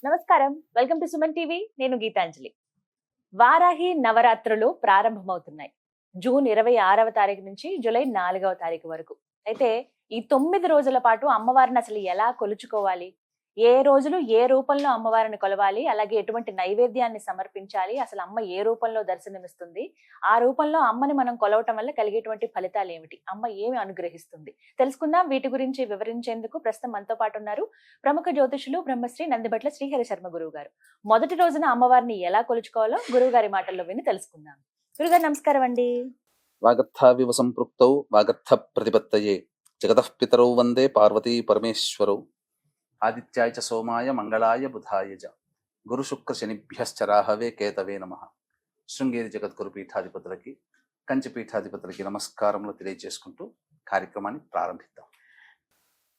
నమస్కారం. Welcome to Suman TV. నేను గీతాంజలి. వారాహి నవరాత్రులు ప్రారంభమవుతున్నాయి. జూన్ 26వ తారీఖు నుంచి జూలై 4వ తారీఖు వరకు. అయితే ఈ 9 రోజుల పాటు అమ్మవారిని అసలు ఎలా కొలుచుకోవాలి? ఏ రోజులు ఏ రూపంలో అమ్మవారిని కొలవాలి? అలాగే ఎటువంటి నైవేద్యాన్ని సమర్పించాలి? అసలు అమ్మ ఏ రూపంలో దర్శనమిస్తుంది? ఆ రూపంలో అమ్మని మనం కొలవటం వల్ల కలిగేటువంటి ఫలితాలు ఏమిటి? అమ్మ ఏమి అనుగ్రహిస్తుంది? తెలుసుకుందాం. వీటి గురించి వివరించేందుకు ప్రస్తుతం మనతో పాటు ఉన్నారు ప్రముఖ జ్యోతిషులు బ్రహ్మశ్రీ నందిబట్ల శ్రీహరి శర్మ గురువు గారు. మొదటి రోజున అమ్మవారిని ఎలా కొలుచుకోవాలో గురువు గారి మాటల్లో విని తెలుసుకుందాం. గురుగారు నమస్కారం అండి. వాగర్థావివ సంపృక్తౌ వాగర్థ ప్రతిపత్తయే జగతః పితరౌ వందే పార్వతీ పరమేశ్వరౌ ఆదిత్యాయ చ సోమాయ మంగళాయ బుధాయ చ గురు శుక్ర శనిభ్యశ్చ రాహవే కేతవే నమః. శృంగేరి జగద్గురు పీఠాధిపతులకి కంచి పీఠాధిపతులకి నమస్కారములు తెలియజేసుకుంటూ కార్యక్రమాన్ని ప్రారంభిద్దాం.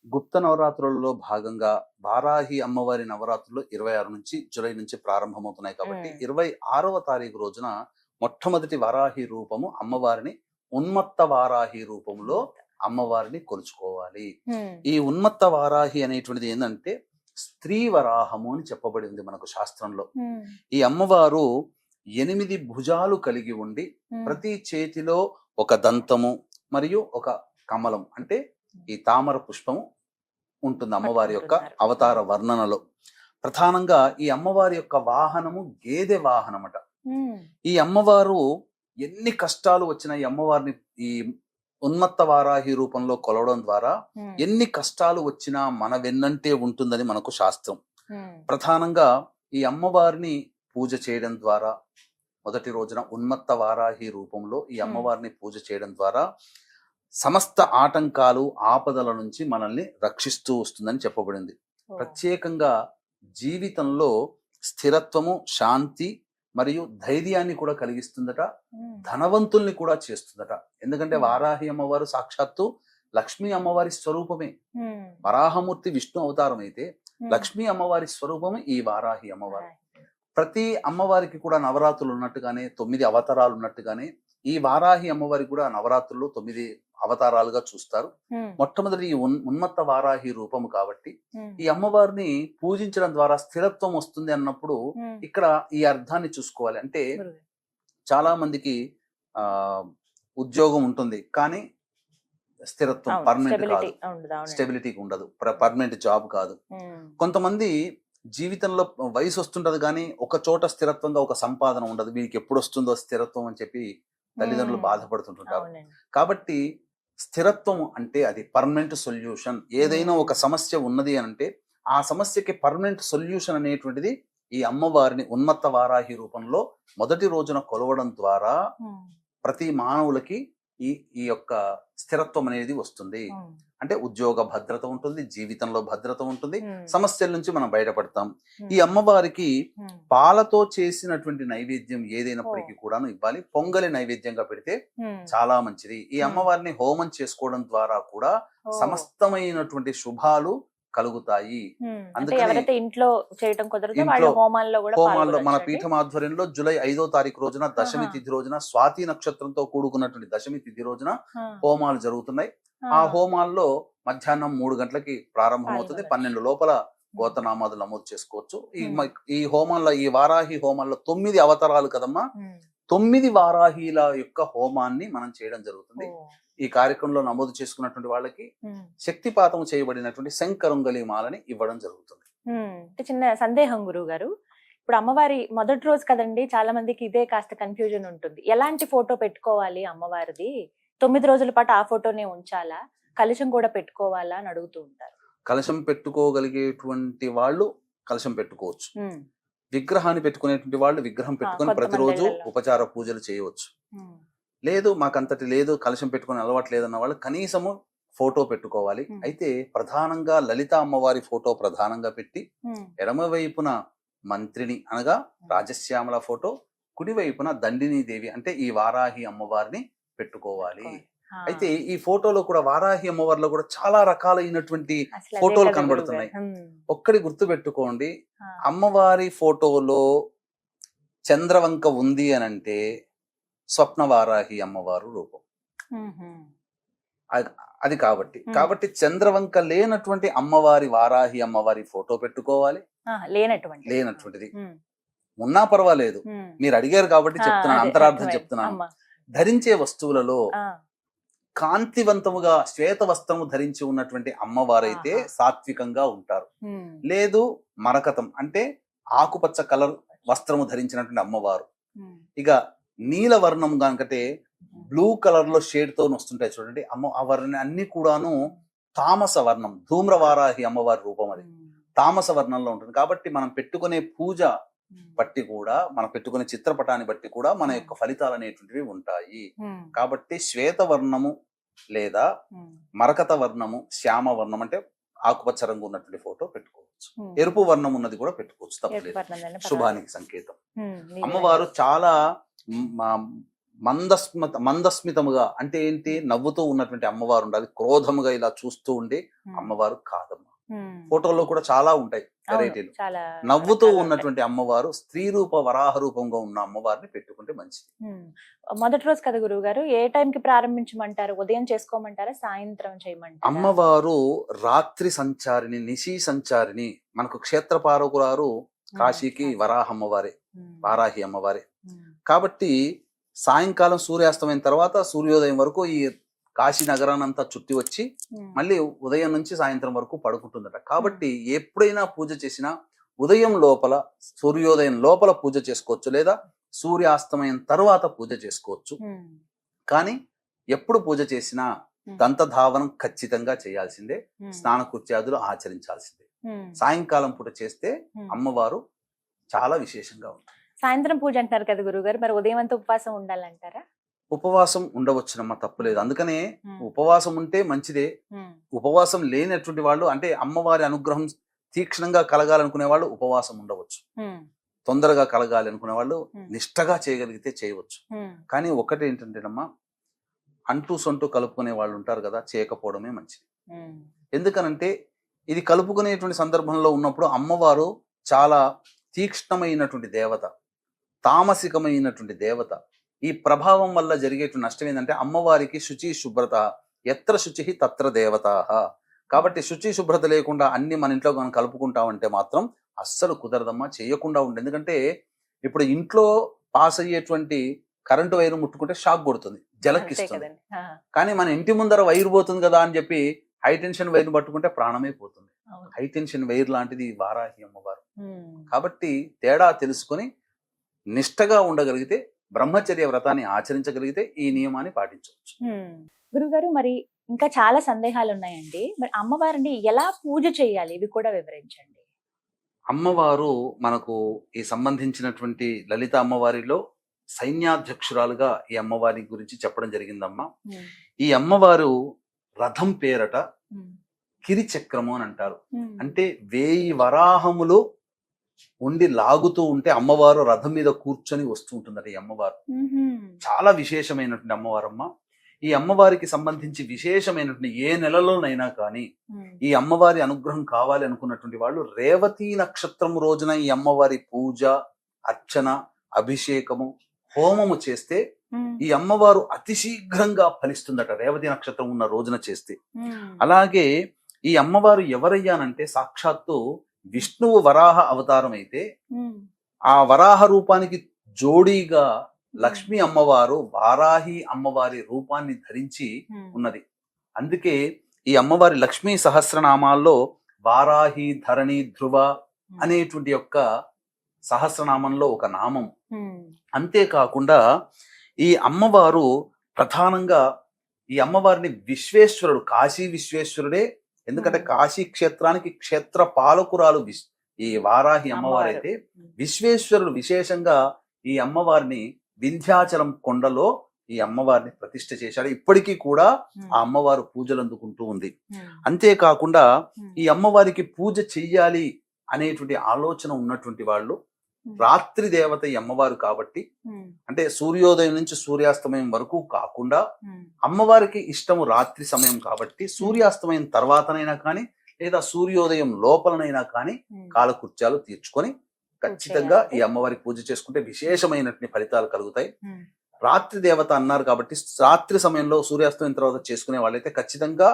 గుప్త నవరాత్రులలో భాగంగా వారాహి అమ్మవారి నవరాత్రులు 26 నుంచి జూలై నుంచి ప్రారంభమవుతున్నాయి కాబట్టి 26వ తారీఖు రోజున మొట్టమొదటి వారాహి రూపము అమ్మవారిని ఉన్మత్త వారాహి రూపంలో అమ్మవారిని కొలుచుకోవాలి. ఈ ఉన్మత్త వారాహి అనేటువంటిది ఏంటంటే స్త్రీ వరాహము అని చెప్పబడింది మనకు శాస్త్రంలో. ఈ అమ్మవారు 8 భుజాలు కలిగి ఉండి ప్రతి చేతిలో ఒక దంతము మరియు ఒక కమలం అంటే ఈ తామర పుష్పము ఉంటుంది అమ్మవారి యొక్క అవతార వర్ణనలో. ప్రధానంగా ఈ అమ్మవారి యొక్క వాహనము గేదె వాహనమట. ఈ అమ్మవారు ఎన్ని కష్టాలు వచ్చినా ఈ అమ్మవారిని ఈ ఉన్మత్త వారాహి రూపంలో కొలవడం ద్వారా ఎన్ని కష్టాలు వచ్చినా మన వెన్నంటే ఉంటుందని మనకు శాస్త్రం. ప్రధానంగా ఈ అమ్మవారిని పూజ చేయడం ద్వారా మొదటి రోజున ఉన్మత్త వారాహి రూపంలో ఈ అమ్మవారిని పూజ చేయడం ద్వారా సమస్త ఆటంకాలు ఆపదల నుంచి మనల్ని రక్షిస్తూ వస్తుందని చెప్పబడింది. ప్రత్యేకంగా జీవితంలో స్థిరత్వము, శాంతి మరియు ధైర్యాన్ని కూడా కలిగిస్తుందట. ధనవంతుల్ని కూడా చేస్తుందట. ఎందుకంటే వారాహి అమ్మవారు సాక్షాత్తు లక్ష్మీ అమ్మవారి స్వరూపమే. వరాహమూర్తి విష్ణు అవతారం అయితే లక్ష్మీ అమ్మవారి స్వరూపమే ఈ వారాహి అమ్మవారు. ప్రతి అమ్మవారికి కూడా నవరాత్రులు ఉన్నట్టుగానే 9 అవతారాలు ఉన్నట్టుగానే ఈ వారాహి అమ్మవారికి కూడా నవరాత్రులు 9 అవతారాలుగా చూస్తారు. మొట్టమొదటి ఉన్మత్త వారాహి రూపము కాబట్టి ఈ అమ్మవారిని పూజించడం ద్వారా స్థిరత్వం వస్తుంది అన్నప్పుడు ఇక్కడ ఈ అర్థాన్ని చూసుకోవాలి. అంటే చాలా మందికి ఉద్యోగం ఉంటుంది కానీ స్థిరత్వం పర్మనెంట్ కాదు, స్టెబిలిటీకి ఉండదు, పర్మనెంట్ జాబ్ కాదు. కొంతమంది జీవితంలో వయసు వస్తుంటది కానీ ఒక చోట స్థిరత్వంగా ఒక సంపాదన ఉండదు. వీరికి ఎప్పుడు వస్తుందో స్థిరత్వం అని చెప్పి తల్లిదండ్రులు బాధపడుతుంటుంటారు. కాబట్టి స్థిరత్వం అంటే అది పర్మనెంట్ సొల్యూషన్. ఏదైనా ఒక సమస్య ఉన్నది అని అంటే ఆ సమస్యకి పర్మనెంట్ సొల్యూషన్ అనేటువంటిది ఈ అమ్మవారిని ఉన్మత్త వారాహి రూపంలో మొదటి రోజున కొలవడం ద్వారా ప్రతి మానవులకి ఈ యొక్క స్థిరత్వం అనేది వస్తుంది. అంటే ఉద్యోగ భద్రత ఉంటుంది, జీవితంలో భద్రత ఉంటుంది, సమస్యల నుంచి మనం బయటపడతాం. ఈ అమ్మవారికి పాలతో చేసినటువంటి నైవేద్యం ఏదైనప్పటికీ కూడాను ఇవ్వాలి. పొంగలి నైవేద్యంగా పెడితే చాలా మంచిది. ఈ అమ్మవారిని హోమం చేసుకోవడం ద్వారా కూడా సమస్తమైనటువంటి శుభాలు కలుగుతాయి. అందుకని ఇంట్లో హోమాల్లో మన పీఠం ఆధ్వర్యంలో జూలై 5వ తారీఖు రోజున దశమి తిథి రోజున స్వాతి నక్షత్రంతో కూడుకున్నటువంటి దశమి తిథి రోజున హోమాలు జరుగుతున్నాయి. ఆ హోమాల్లో మధ్యాహ్నం 3 గంటలకి ప్రారంభమవుతుంది. 12 లోపల గోతనామాదులు నమోదు చేసుకోవచ్చు. ఈ హోమాల్లో ఈ వారాహి హోమాల్లో 9 అవతారాలు కదమ్మా. 9 వారాహిల యొక్క హోమాన్ని మనం చేయడం జరుగుతుంది. ఈ కార్యక్రమంలో నమోదు చేసుకున్నటువంటి వాళ్ళకి శక్తిపాతం చేయబడినటువంటి శంకరుంగలి మాలని ఇవ్వడం జరుగుతుంది. చిన్న సందేహం గురువు గారు, ఇప్పుడు అమ్మవారి మొదటి రోజు కదండి, చాలా మందికి ఇదే కాస్త కన్ఫ్యూజన్ ఉంటుంది. ఎలాంటి ఫోటో పెట్టుకోవాలి అమ్మవారిది? 9 రోజుల పాటు ఆ ఫోటోనే ఉంచాలా, కలశం కూడా పెట్టుకోవాలా అని అడుగుతూ ఉంటారు. కలశం పెట్టుకోగలిగేటువంటి వాళ్ళు కలశం పెట్టుకోవచ్చు. విగ్రహాన్ని పెట్టుకునేటువంటి వాళ్ళు విగ్రహం పెట్టుకుని ప్రతిరోజు ఉపచార పూజలు చేయవచ్చు. లేదు మాకంతటి లేదు, కలశం పెట్టుకుని అలవాటు లేదన్న వాళ్ళు కనీసము ఫోటో పెట్టుకోవాలి. అయితే ప్రధానంగా లలిత అమ్మవారి ఫోటో ప్రధానంగా పెట్టి ఎడమ వైపున మంత్రిని అనగా రాజశ్యామల ఫోటో, కుడి వైపున దండిని దేవి అంటే ఈ వారాహి అమ్మవారిని పెట్టుకోవాలి. అయితే ఈ ఫోటోలో కూడా వారాహి అమ్మవారిలో కూడా చాలా రకాలైనటువంటి ఫోటోలు కనబడుతున్నాయి. ఒక్కడి గుర్తు పెట్టుకోండి, అమ్మవారి ఫోటోలో చంద్రవంక ఉంది అని అంటే స్వప్న వారాహి అమ్మవారు రూపం. అది కాబట్టి చంద్రవంక లేనటువంటి అమ్మవారి వారాహి అమ్మవారి ఫోటో పెట్టుకోవాలి. లేనటువంటిది ఉన్నా పర్వాలేదు, మీరు అడిగారు కాబట్టి చెప్తున్నాను, అంతరార్థం చెప్తున్నాను. ధరించే వస్తువులలో కాంతివంతముగా శ్వేత వస్త్రము ధరించి ఉన్నటువంటి అమ్మవారైతే సాత్వికంగా ఉంటారు. లేదు మరకతం అంటే ఆకుపచ్చ కలర్ వస్త్రము ధరించినటువంటి అమ్మవారు. ఇక నీలవర్ణం కనుకంటే బ్లూ కలర్ లో షేడ్ తో వస్తుంటాయి చూడండి అమ్మవారిని అన్ని కూడాను తామస వర్ణం, ధూమ్రవారాహి అమ్మవారి రూపం అది తామస వర్ణంలో ఉంటుంది. కాబట్టి మనం పెట్టుకునే పూజ బట్టి కూడా, మనం పెట్టుకునే చిత్రపటాన్ని బట్టి కూడా మన యొక్క ఫలితాలు అనేటువంటివి ఉంటాయి. కాబట్టి శ్వేత వర్ణము లేదా మరకత వర్ణము, శ్యామ వర్ణం అంటే ఆకుపచ్చ రంగు ఉన్నటువంటి ఫోటో పెట్టుకోవచ్చు. ఎరుపు వర్ణం ఉన్నది కూడా పెట్టుకోవచ్చు, తప్పలేదు, శుభానికి సంకేతం. అమ్మవారు చాలా మందస్మితముగా అంటే ఏంటి, నవ్వుతూ ఉన్నటువంటి అమ్మవారు ఉండాలి. క్రోధముగా ఇలా చూస్తూ ఉండే అమ్మవారు కాదమ్మ. ఫోటోల్లో కూడా చాలా ఉంటాయి వెరైటీలు. నవ్వుతూ ఉన్నటువంటి అమ్మవారు, స్త్రీ రూప వరాహ రూపంగా ఉన్న అమ్మవారిని పెట్టుకుంటే మంచిది. మొదటి రోజు కదా గురువు గారు, ఏ టైం కి ప్రారంభించమంటారు? ఉదయం చేసుకోమంటారా, సాయంత్రం చేయమంటారా? అమ్మవారు రాత్రి సంచారిని, నిశీ సంచారిని. మనకు క్షేత్రపాలకురారు కాశీకి వరాహ అమ్మవారే, వారాహి అమ్మవారే. కాబట్టి సాయంకాలం సూర్యాస్తమైన తర్వాత సూర్యోదయం వరకు ఈ కాశీ నగరానంతా చుట్టి వచ్చి మళ్ళీ ఉదయం నుంచి సాయంత్రం వరకు పడుకుంటుందట. కాబట్టి ఎప్పుడైనా పూజ చేసినా ఉదయం లోపల, సూర్యోదయం లోపల పూజ చేసుకోవచ్చు, లేదా సూర్యాస్తమయం తర్వాత పూజ చేసుకోవచ్చు. కానీ ఎప్పుడు పూజ చేసినా దంతధావనం ఖచ్చితంగా చేయాల్సిందే, స్నానకృత్యాదులు ఆచరించాల్సిందే. సాయంకాలం పూట చేస్తే అమ్మవారు చాలా విశేషంగా ఉంటుంది. సాయంత్రం పూజ అంటారు కదా గురుగారు, మరి ఉదయం అంతా ఉపవాసం ఉండాలంటారా? ఉపవాసం ఉండవచ్చునమ్మ, తప్పులేదు. అందుకనే ఉపవాసం ఉంటే మంచిదే. ఉపవాసం లేనటువంటి వాళ్ళు, అంటే అమ్మవారి అనుగ్రహం తీక్షణంగా కలగాలనుకునే వాళ్ళు ఉపవాసం ఉండవచ్చు. తొందరగా కలగాలి అనుకునే వాళ్ళు నిష్టగా చేయగలిగితే చేయవచ్చు. కానీ ఒకటి ఏంటంటేనమ్మా, అంటూ సొంటూ కలుపుకునే వాళ్ళు ఉంటారు కదా, చేయకపోవడమే మంచిది. ఎందుకనంటే ఇది కలుపుకునేటువంటి సందర్భంలో ఉన్నప్పుడు అమ్మవారు చాలా తీక్ష్ణమైనటువంటి దేవత, తామసికమైనటువంటి దేవత. ఈ ప్రభావం వల్ల జరిగేటువంటి నష్టం ఏంటంటే అమ్మవారికి శుచి శుభ్రత, ఎత్ర శుచి తత్ర దేవత. కాబట్టి శుచి శుభ్రత లేకుండా అన్ని మన ఇంట్లో మనం కలుపుకుంటామంటే మాత్రం అస్సలు కుదరదమ్మా, చేయకుండా ఉండే. ఎందుకంటే ఇప్పుడు ఇంట్లో పాస్ అయ్యేటువంటి కరెంటు వైరు ముట్టుకుంటే షాక్ కొడుతుంది, జలకిస్తుంది. కానీ మన ఇంటి ముందర వైరు పోతుంది కదా అని చెప్పి హై టెన్షన్ వైర్ పట్టుకుంటే ప్రాణమే పోతుంది. హై టెన్షన్ వైర్ లాంటిది వారాహి అమ్మవారు. కాబట్టి తేడా తెలుసుకొని నిష్టగా ఉండగలిగితే, బ్రహ్మచర్య వ్రతాన్ని ఆచరించగలిగితే ఈ నియమాన్ని పాటించవచ్చు. గురుగారు, మరి ఇంకా చాలా సందేహాలు ఉన్నాయండి. మరి అమ్మవారిని ఎలా పూజ చేయాలి, ఇవి కూడా వివరించండి. అమ్మవారు మనకు ఈ సంబంధించినటువంటి లలిత అమ్మవారిలో సైన్యాధ్యక్షురాలుగా ఈ అమ్మవారి గురించి చెప్పడం జరిగిందమ్మా. ఈ అమ్మవారు రథం పేరట కిరిచక్రము అని అంటారు. అంటే 1000 వరాహములు ఉండి లాగుతూ ఉంటే అమ్మవారు రథం మీద కూర్చొని వస్తూ ఉంటుందట ఈ అమ్మవారు. చాలా విశేషమైనటువంటి అమ్మవారమ్మ. ఈ అమ్మవారికి సంబంధించి విశేషమైనటువంటి ఏ నెలలోనైనా కానీ ఈ అమ్మవారి అనుగ్రహం కావాలి అనుకున్నటువంటి వాళ్ళు రేవతి నక్షత్రం రోజున ఈ అమ్మవారి పూజ, అర్చన, అభిషేకము, హోమము చేస్తే ఈ అమ్మవారు అతి శీఘ్రంగా ఫలిస్తుందట, రేవతి నక్షత్రం ఉన్న రోజున చేస్తే. అలాగే ఈ అమ్మవారు ఎవరయ్యానంటే సాక్షాత్తు విష్ణువు వరాహ అవతారం అయితే ఆ వరాహ రూపానికి జోడీగా లక్ష్మీ అమ్మవారు వారాహి అమ్మవారి రూపాన్ని ధరించి ఉన్నది. అందుకే ఈ అమ్మవారి లక్ష్మీ సహస్రనామాల్లో వారాహి, ధరణి, ధ్రువ అనేటువంటి యొక్క సహస్రనామంలో ఒక నామం. అంతేకాకుండా ఈ అమ్మవారు ప్రధానంగా ఈ అమ్మవారిని విశ్వేశ్వరుడు, కాశీ విశ్వేశ్వరుడే. ఎందుకంటే కాశీ క్షేత్రానికి క్షేత్ర పాలకురాలు ఈ వారాహి అమ్మవారు అయితే, విశ్వేశ్వరుడు విశేషంగా ఈ అమ్మవారిని వింధ్యాచలం కొండలో ఈ అమ్మవారిని ప్రతిష్ఠ చేశాడు. ఇప్పటికీ కూడా ఆ అమ్మవారు పూజలు అందుకుంటూ ఉంది. అంతేకాకుండా ఈ అమ్మవారికి పూజ చెయ్యాలి అనేటువంటి ఆలోచన ఉన్నటువంటి వాళ్ళు, రాత్రి దేవత ఈ అమ్మవారు కాబట్టి, అంటే సూర్యోదయం నుంచి సూర్యాస్తమయం వరకు కాకుండా అమ్మవారికి ఇష్టము రాత్రి సమయం కాబట్టి సూర్యాస్తమయం తర్వాతనైనా కానీ లేదా సూర్యోదయం లోపలనైనా కానీ కాలకృత్యాలు తీర్చుకొని ఖచ్చితంగా ఈ అమ్మవారికి పూజ చేసుకుంటే విశేషమైనటువంటి ఫలితాలు కలుగుతాయి. రాత్రి దేవత అన్నారు కాబట్టి రాత్రి సమయంలో సూర్యాస్తమయం తర్వాత చేసుకునే వాళ్ళైతే ఖచ్చితంగా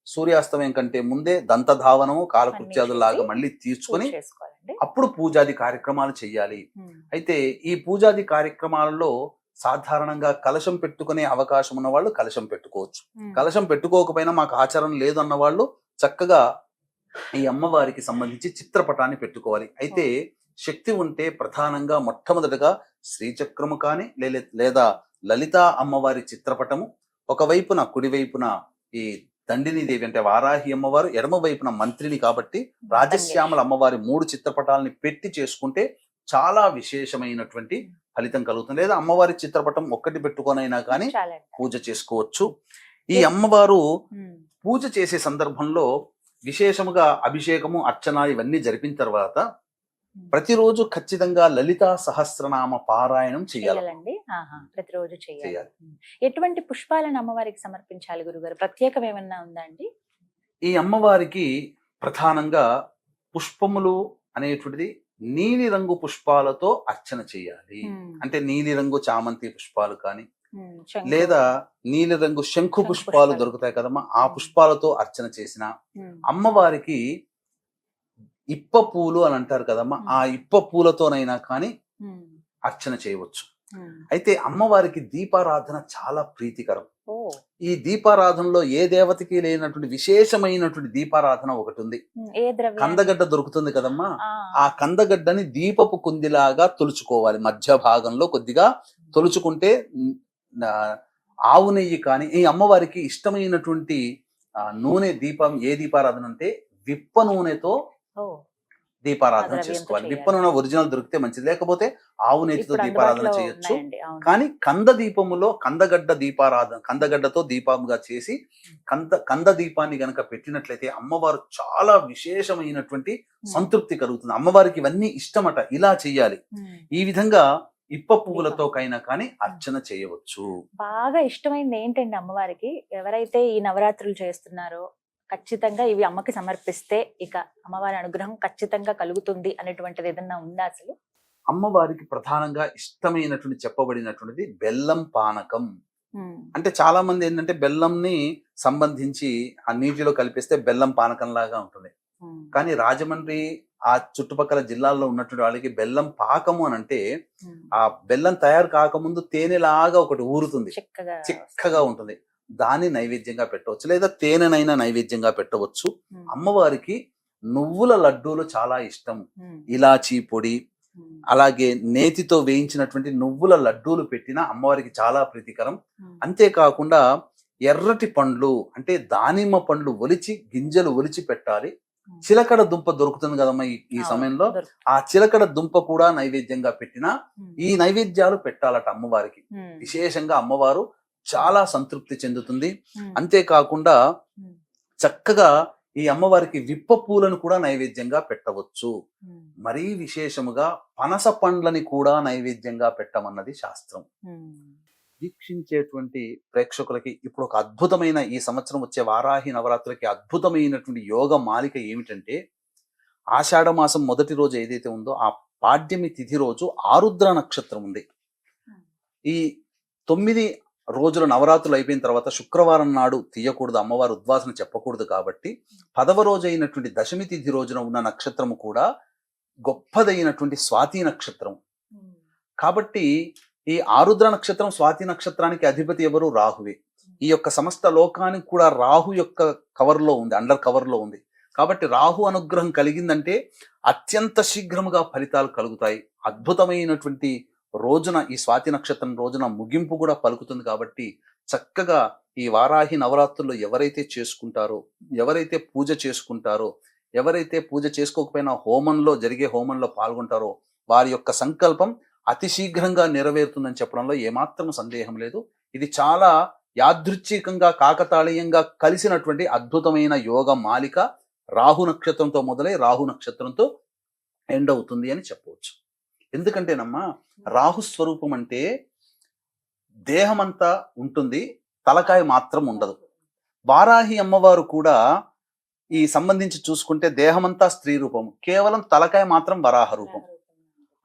సూర్యాస్తమయం కంటే ముందే దంతధావనము కాలకృత్యాదులాగా మళ్ళీ తీర్చుకొని చేసుకోవాలండి. అప్పుడు పూజాది కార్యక్రమాలు చేయాలి. అయితే ఈ పూజాది కార్యక్రమాలలో సాధారణంగా కలశం పెట్టుకునే అవకాశం ఉన్న వాళ్ళు కలశం పెట్టుకోవచ్చు. కలశం పెట్టుకోకపోయినా మాకు ఆచారం లేదు అన్న వాళ్ళు చక్కగా ఈ అమ్మవారికి సంబంధించి చిత్రపటాన్ని పెట్టుకోవాలి. అయితే శక్తి ఉంటే ప్రధానంగా మొట్టమొదటగా శ్రీచక్రము కానీ లేదా లలితా అమ్మవారి చిత్రపటము, ఒకవైపున కుడివైపున ఈ దండిని దేవి అంటే వారాహి అమ్మవారు, ఎడమ వైపున మంత్రిని కాబట్టి రాజశ్యామల అమ్మవారి 3 చిత్రపటాలని పెట్టి చేసుకుంటే చాలా విశేషమైనటువంటి ఫలితం కలుగుతుంది. లేదా అమ్మవారి చిత్రపటం ఒక్కటి పెట్టుకొనైనా కానీ పూజ చేసుకోవచ్చు. ఈ అమ్మవారు పూజ చేసే సందర్భంలో విశేషముగా అభిషేకము, అర్చన ఇవన్నీ జరిపిన తర్వాత ప్రతిరోజు ఖచ్చితంగా లలితా సహస్రనామ పారాయణం చేయాలండి. ప్రతిరోజు చేయాలి. ఎటువంటి పుష్పాలను అమ్మవారికి సమర్పించాలి గురుగారు? ప్రత్యేకం ఏమన్నా ఉందా అండి? ఈ అమ్మవారికి ప్రధానంగా పుష్పములు అనేటువంటిది నీలిరంగు పుష్పాలతో అర్చన చేయాలి. అంటే నీలిరంగు చామంతి పుష్పాలు కానీ లేదా నీలిరంగు శంఖు పుష్పాలు దొరుకుతాయి కదమ్మా, ఆ పుష్పాలతో అర్చన చేసిన అమ్మవారికి ఇప్ప పూలు అని అంటారు కదమ్మా, ఆ ఇప్ప పూలతోనైనా కానీ అర్చన చేయవచ్చు. అయితే అమ్మవారికి దీపారాధన చాలా ప్రీతికరం. ఈ దీపారాధనలో ఏ దేవతకి లేనటువంటి విశేషమైనటువంటి దీపారాధన ఒకటి ఉంది. కందగడ్డ దొరుకుతుంది కదమ్మా, ఆ కందగడ్డని దీపపు కుందిలాగా తొలుచుకోవాలి. మధ్య భాగంలో కొద్దిగా తొలుచుకుంటే ఆవు నెయ్యి కానీ, ఈ అమ్మవారికి ఇష్టమైనటువంటి నూనె దీపం ఏ దీపారాధన అంటే విప్ప నూనెతో దీపారాధన చేసుకోవాలి. విప్ప నూనె ఒరిజినల్ దొరికితే మంచిది, లేకపోతే ఆవు నెయ్యితో దీపారాధన చేయొచ్చు. కానీ కంద దీపములో కందగడ్డతో దీపంగా చేసి కంద దీపాన్ని గనక పెట్టినట్లయితే అమ్మవారు చాలా విశేషమైనటువంటి సంతృప్తి కలుగుతుంది. అమ్మవారికి ఇవన్నీ ఇష్టమట, ఇలా చెయ్యాలి. ఈ విధంగా ఇప్ప పువ్వులతో కానీ అర్చన చేయవచ్చు. బాగా ఇష్టమైంది ఏంటండి అమ్మవారికి? ఎవరైతే ఈ నవరాత్రులు చేస్తున్నారో ఖచ్చితంగా ఇవి అమ్మకి సమర్పిస్తే ఇక అమ్మవారి అనుగ్రహం ఖచ్చితంగా కలుగుతుంది అనేటువంటిది ఏదన్నా ఉందా అసలు? అమ్మవారికి ప్రధానంగా ఇష్టమైనటువంటి చెప్పబడినటువంటిది బెల్లం పానకం. అంటే చాలా మంది ఏంటంటే బెల్లంని సంబంధించి ఆ నీటిలో కలిపిస్తే బెల్లం పానకం లాగా ఉంటుంది. కానీ రాజమండ్రి ఆ చుట్టుపక్కల జిల్లాల్లో ఉన్నటువంటి వాళ్ళకి బెల్లం పాకము అని అంటే ఆ బెల్లం తయారు కాకముందు తేనెలాగా ఒకటి ఊరుతుంది, చిక్కగా ఉంటుంది. దాన్ని నైవేద్యంగా పెట్టవచ్చు, లేదా తేనెనైనా నైవేద్యంగా పెట్టవచ్చు. అమ్మవారికి నువ్వుల లడ్డూలు చాలా ఇష్టం. ఇలాచీ పొడి, అలాగే నేతితో వేయించినటువంటి నువ్వుల లడ్డూలు పెట్టిన అమ్మవారికి చాలా ప్రీతికరం. అంతేకాకుండా ఎర్రటి పండ్లు అంటే దానిమ్మ పండ్లు ఒలిచి గింజలు ఒలిచి పెట్టాలి. చిలకడ దుంప దొరుకుతుంది కదమ్మా ఈ సమయంలో, ఆ చిలకడ దుంప కూడా నైవేద్యంగా పెట్టినా ఈ నైవేద్యాలు పెట్టాలట అమ్మవారికి. విశేషంగా అమ్మవారు చాలా సంతృప్తి చెందుతుంది. అంతేకాకుండా చక్కగా ఈ అమ్మవారికి విప్ప పూలను కూడా నైవేద్యంగా పెట్టవచ్చు. మరీ విశేషముగా పనస పండ్లని కూడా నైవేద్యంగా పెట్టమన్నది శాస్త్రం. వీక్షించేటువంటి ప్రేక్షకులకి ఇప్పుడు ఒక అద్భుతమైన, ఈ సంవత్సరం వచ్చే వారాహి నవరాత్రులకి అద్భుతమైనటువంటి యోగ మాలిక ఏమిటంటే, ఆషాఢ మాసం మొదటి రోజు ఏదైతే ఉందో ఆ పాడ్యమి తిథి రోజు ఆరుద్ర నక్షత్రం ఉంది. ఈ 9 రోజుల నవరాత్రులు అయిపోయిన తర్వాత శుక్రవారం నాడు తీయకూడదు, అమ్మవారు ఉద్వాసన చెప్పకూడదు. కాబట్టి 10వ రోజు అయినటువంటి దశమి తిథి రోజున ఉన్న నక్షత్రము కూడా గొప్పదైనటువంటి స్వాతి నక్షత్రం. కాబట్టి ఈ ఆరుద్ర నక్షత్రం స్వాతి నక్షత్రానికి అధిపతి ఎవరు? రాహువే. ఈ యొక్క సమస్త లోకానికి కూడా రాహు యొక్క కవర్లో ఉంది, అండర్ కవర్లో ఉంది. కాబట్టి రాహు అనుగ్రహం కలిగిందంటే అత్యంత శీఘ్రముగా ఫలితాలు కలుగుతాయి. అద్భుతమైనటువంటి రోజున, ఈ స్వాతి నక్షత్రం రోజున ముగింపు కూడా పలుకుతుంది. కాబట్టి చక్కగా ఈ వారాహి నవరాత్రుల్లో ఎవరైతే చేసుకుంటారో, ఎవరైతే పూజ చేసుకుంటారో, ఎవరైతే పూజ చేసుకోకపోయినా జరిగే హోమంలో పాల్గొంటారో వారి యొక్క సంకల్పం అతి శీఘ్రంగా నెరవేరుతుందని చెప్పడంలో ఏమాత్రం సందేహం లేదు. ఇది చాలా యాదృచ్ఛికంగా కాకతాళీయంగా కలిసినటువంటి అద్భుతమైన యోగ మాలిక. రాహు నక్షత్రంతో మొదలై రాహు నక్షత్రంతో ఎండ్ అవుతుంది అని చెప్పవచ్చు. ఎందుకంటేనమ్మా, రాహు స్వరూపం అంటే దేహమంతా ఉంటుంది, తలకాయ మాత్రం ఉండదు. వారాహి అమ్మవారు కూడా ఈ సంబంధించి చూసుకుంటే దేహమంతా స్త్రీ రూపం, కేవలం తలకాయ మాత్రం వరాహ రూపం.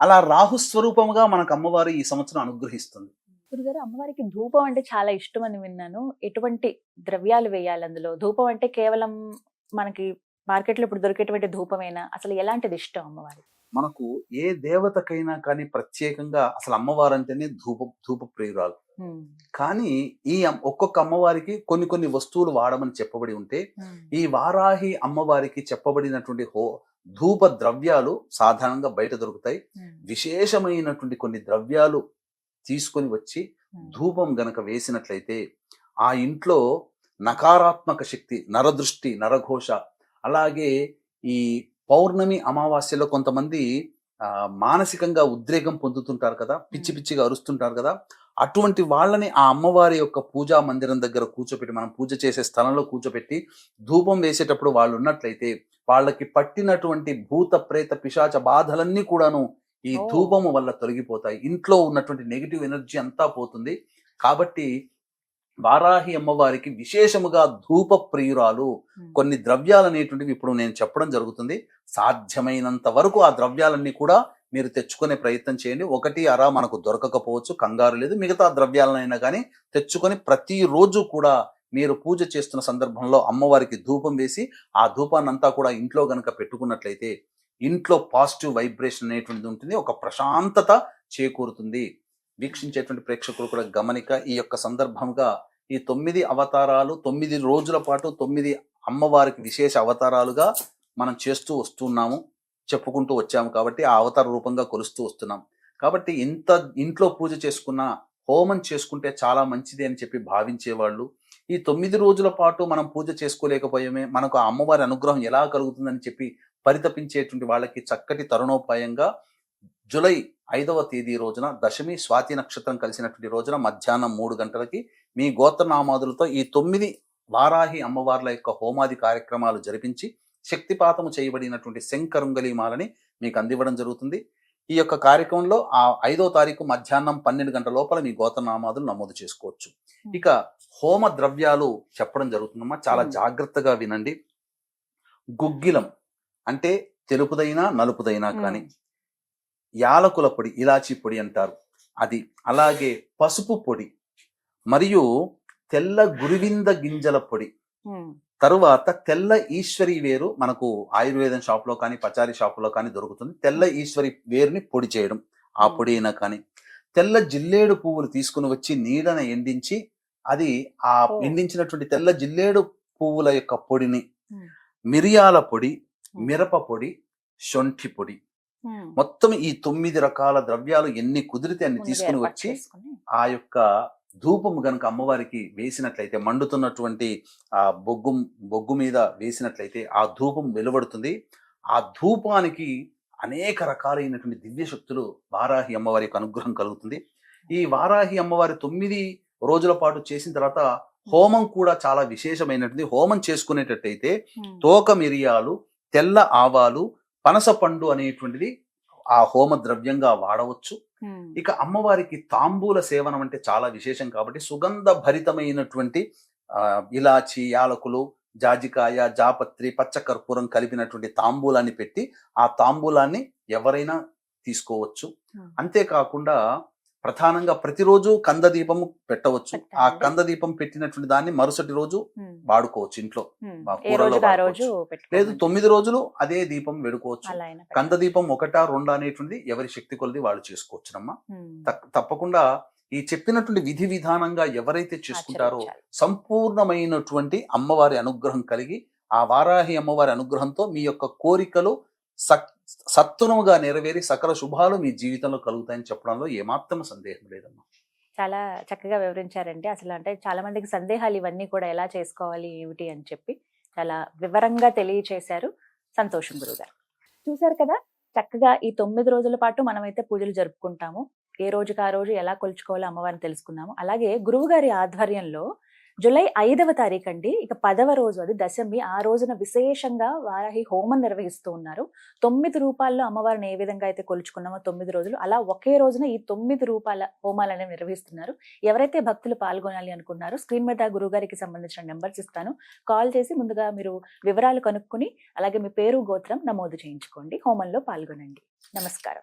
అలా రాహు స్వరూపముగా మనకు అమ్మవారు ఈ సంవత్సరం అనుగ్రహిస్తుంది. గురుగారు, అమ్మవారికి ధూపం అంటే చాలా ఇష్టం అని విన్నాను. ఎటువంటి ద్రవ్యాలు వేయాలి అందులో? ధూపం అంటే కేవలం మనకి మార్కెట్‌లో ఇప్పుడు దొరికేటువంటి ధూపమేనా? అసలు ఎలాంటిది ఇష్టం అమ్మవారికి? మనకు ఏ దేవతకైనా కానీ ప్రత్యేకంగా అసలు అమ్మవారంటేనే ధూప ప్రియురాలు. హ్మ్. కానీ ఒక్కొక్క అమ్మవారికి కొన్ని కొన్ని వస్తువులు వాడమని చెప్పబడి ఉంటే, హ్మ్. ఈ వారాహి అమ్మవారికి చెప్పబడినటువంటి ధూప ద్రవ్యాలు సాధారణంగా బయట దొరుకుతాయి. హ్మ్. విశేషమైనటువంటి కొన్ని ద్రవ్యాలు తీసుకొని వచ్చి హ్మ్. ధూపం గనక వేసినట్లయితే ఆ ఇంట్లో నకారాత్మక శక్తి, నరదృష్టి, నరఘోష, అలాగే ఈ పౌర్ణమి అమావాస్యలో కొంతమంది మానసికంగా ఉద్రేకం పొందుతుంటారు కదా, పిచ్చి పిచ్చిగా అరుస్తుంటారు కదా, అటువంటి వాళ్ళని ఆ అమ్మవారి యొక్క పూజా మందిరం దగ్గర కూర్చోపెట్టి, మనం పూజ చేసే స్థలంలో కూర్చోపెట్టి ధూపం వేసేటప్పుడు వాళ్ళు ఉన్నట్లయితే వాళ్ళకి పట్టినటువంటి భూత ప్రేత పిశాచ బాధలన్నీ కూడాను ఈ ఓహ్! ధూపము వల్ల తొలగిపోతాయి. ఇంట్లో ఉన్నటువంటి నెగిటివ్ ఎనర్జీ అంతా పోతుంది. కాబట్టి వారాహి అమ్మవారికి విశేషముగా ధూప ప్రియురాలు. హ్మ్. కొన్ని ద్రవ్యాలనేటువంటివి ఇప్పుడు నేను చెప్పడం జరుగుతుంది. సాధ్యమైనంత వరకు ఆ ద్రవ్యాలన్నీ కూడా మీరు తెచ్చుకునే ప్రయత్నం చేయండి. ఒకటి అరా మనకు దొరకకపోవచ్చు, కంగారు లేదు. మిగతా ద్రవ్యాలనైనా కానీ తెచ్చుకొని ప్రతిరోజు కూడా మీరు పూజ చేస్తున్న సందర్భంలో అమ్మవారికి ధూపం వేసి, ఆ ధూపాన్నంతా కూడా ఇంట్లో గనక పెట్టుకున్నట్లయితే ఇంట్లో పాజిటివ్ వైబ్రేషన్ అనేటువంటిది ఉంటుంది. ఒక ప్రశాంతత చేకూరుతుంది. వీక్షించేటువంటి ప్రేక్షకులు కూడా గమనిక ఈ యొక్క సందర్భంగా ఈ 9 అవతారాలు 9 రోజుల పాటు 9 అమ్మవారికి విశేష అవతారాలుగా మనం చేస్తూ వస్తున్నాము, చెప్పుకుంటూ వచ్చాము. కాబట్టి ఆ అవతార రూపంగా కొలుస్తూ వస్తున్నాం. కాబట్టి ఇంట్లో పూజ చేసుకున్న, హోమం చేసుకుంటే చాలా మంచిది అని చెప్పి భావించేవాళ్ళు, ఈ 9 రోజుల పాటు మనం పూజ చేసుకోలేకపోయామే, మనకు ఆ అమ్మవారి అనుగ్రహం ఎలా కలుగుతుందని చెప్పి పరితపించేటువంటి వాళ్ళకి చక్కటి తరుణోపాయంగా జూలై 5వ తేదీ రోజున దశమి స్వాతి నక్షత్రం కలిసినటువంటి రోజున మధ్యాహ్నం 3 గంటలకి మీ గోత్రనామాదులతో ఈ 9 వారాహి అమ్మవార్ల యొక్క హోమాది కార్యక్రమాలు జరిపించి శక్తిపాతము చేయబడినటువంటి శంకరుంగలీమాలని మీకు అందివ్వడం జరుగుతుంది. ఈ యొక్క కార్యక్రమంలో ఆ 5వ తారీఖు మధ్యాహ్నం 12 గంటల లోపల మీ గోత్రనామాదులు నమోదు చేసుకోవచ్చు. ఇక హోమ ద్రవ్యాలు చెప్పడం జరుగుతుందమ్మా, చాలా జాగ్రత్తగా వినండి. గుగ్గిలం అంటే తెలుపుదైనా నలుపుదైనా కానీ, యాలకుల పొడి, ఇలాచీ పొడి అంటారు అది, అలాగే పసుపు పొడి, మరియు తెల్ల గురివింద గింజల పొడి, తరువాత తెల్ల ఈశ్వరి వేరు మనకు ఆయుర్వేదం షాప్లో కానీ పచారీ షాపులో కానీ దొరుకుతుంది. తెల్ల ఈశ్వరి వేరుని పొడి చేయడం, ఆ పొడి అయినా కానీ, తెల్ల జిల్లేడు పువ్వులు తీసుకుని వచ్చి నీడన ఎండించి అది ఆ ఎండించినటువంటి తెల్ల జిల్లేడు పువ్వుల యొక్క పొడిని, మిరియాల పొడి, మిరప పొడి, శొంఠి పొడి, మొత్తం ఈ 9 రకాల ద్రవ్యాలు ఎన్ని కుదిరితే అన్ని తీసుకుని వచ్చి ఆ యొక్క ధూపము గనుక అమ్మవారికి వేసినట్లయితే, మండుతున్నటువంటి ఆ బొగ్గు మీద వేసినట్లయితే ఆ ధూపం వెలువడుతుంది. ఆ ధూపానికి అనేక రకాలైనటువంటి దివ్య శక్తులు వారాహి అమ్మవారి యొక్క అనుగ్రహం కలుగుతుంది. ఈ వారాహి అమ్మవారి 9 రోజుల పాటు చేసిన తర్వాత హోమం కూడా చాలా విశేషమైనటువంటి. హోమం చేసుకునేటట్టయితే తోక మిరియాలు, తెల్ల ఆవాలు, పనస పండు అనేటువంటిది ఆ హోమ ద్రవ్యంగా వాడవచ్చు. ఇక అమ్మవారికి తాంబూల సేవనం అంటే చాలా విశేషం కాబట్టి సుగంధ భరితమైనటువంటి ఇలాచి, యాలకులు, జాజికాయ, జాపత్రి, పచ్చకర్పూరం కలిపినటువంటి తాంబూలాన్ని పెట్టి ఆ తాంబూలాన్ని ఎవరైనా తీసుకోవచ్చు. అంతేకాకుండా ప్రధానంగా ప్రతిరోజు కందదీపము పెట్టవచ్చు. ఆ కందదీపం పెట్టినటువంటి దాన్ని మరుసటి రోజు వాడుకోవచ్చు ఇంట్లో, లేదు 9 రోజులు అదే దీపం వెడుకోవచ్చు. కందదీపం 1, 2 అనేటువంటి ఎవరి శక్తి కొలది వాళ్ళు చేసుకోవచ్చునమ్మా. తప్పకుండా ఈ చెప్పినటువంటి విధి విధానంగా ఎవరైతే చేసుకుంటారో సంపూర్ణమైనటువంటి అమ్మవారి అనుగ్రహం కలిగి, ఆ వారాహి అమ్మవారి అనుగ్రహంతో మీ యొక్క కోరికలు సత్తునుగా నెరవేరి సకల శుభాలు మీ జీవితంలో కలుగుతాయని చెప్పడంలో ఏమాత్రం సందేహం లేదమ్మా. చాలా చక్కగా వివరించారండి. అసలు అంటే చాలా మందికి సందేహాలు ఇవన్నీ కూడా ఎలా చేసుకోవాలి ఏమిటి అని చెప్పి చాలా వివరంగా తెలియచేశారు. సంతోషం గురుగారు. చూశారు కదా, చక్కగా ఈ 9 రోజుల పాటు మనమైతే పూజలు జరుపుకుంటాము. ఏ రోజుకి ఆ రోజు ఎలా కొలుచుకోవాలో అమ్మవారిని తెలుసుకున్నాము. అలాగే గురువు గారి ఆధ్వర్యంలో జూలై 5వ తారీఖు అండి, ఇక 10వ రోజు అది దశమి, ఆ రోజున విశేషంగా వారాహి హోమం నిర్వహిస్తూ ఉన్నారు. 9 రూపాల్లో అమ్మవారిని ఏ విధంగా అయితే కొలుచుకున్నామో 9 రోజులు, అలా ఒకే రోజున ఈ 9 రూపాల హోమాలు అనేవి నిర్వహిస్తున్నారు. ఎవరైతే భక్తులు పాల్గొనాలి అనుకున్నారో స్క్రీన్ మీద గురువు గారికి సంబంధించిన నెంబర్స్ ఇస్తాను. కాల్ చేసి ముందుగా మీరు వివరాలు కనుక్కుని అలాగే మీ పేరు, గోత్రం నమోదు చేయించుకోండి. హోమంలో పాల్గొనండి. నమస్కారం.